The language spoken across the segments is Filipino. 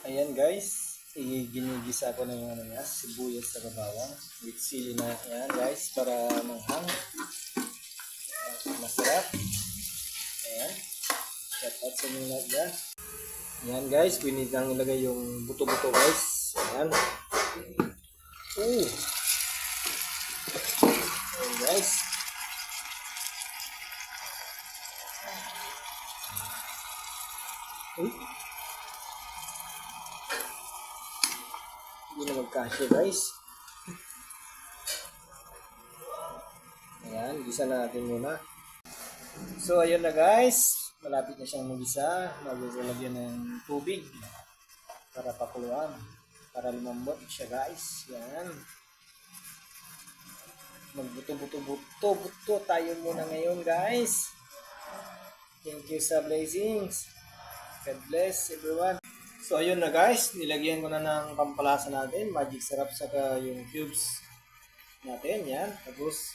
Ayan guys, ginigisa ko na yung sibuyas sa bawang with sili na yan guys para manghang. Masarap. Ayan. Shout out sa mga lahat dyan. Ayan guys, pinit lang ilagay yung buto-buto guys. Ayan. Ayan guys. Hindi na magkasya guys. Ayan, gisa na natin muna. So ayun na guys, malapit na siyang magisa. Maglalagyan ng tubig para pakuluan, para lumambot siya guys. Yan. Magbuto-buto tayo muna ngayon guys. Thank you sa blessings. God bless everyone. So ayun na guys, nilagyan ko na ng pampalasa natin, magic syrup saka yung cubes natin, yan. Tapos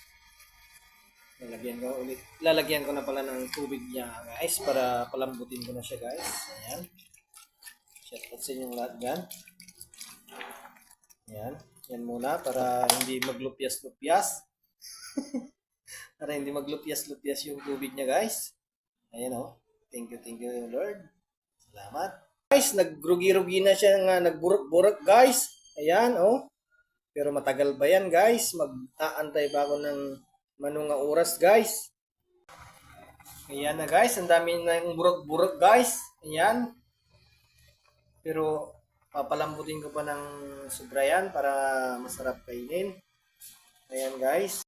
lalagyan ko na pala ng tubig niya guys para palambutin ko na siya guys. Ayan. Shout out sa inyong lahat dyan. Ayan. Yan muna para hindi maglupyas-lupyas. Para hindi maglupyas-lupyas yung tubig niya guys. Ayan o. Thank you Lord. Salamat. Guys, nagrugi-rugi na siya nga, nagburok-burok guys. Ayan o. Pero matagal ba yan guys? Mag-aantay pa ako ng manong oras guys. Ayan na guys, ang dami na yung burok-burok guys. Ayan. Pero papalambutin ko pa ng sobra yan para masarap kainin. Ayan guys.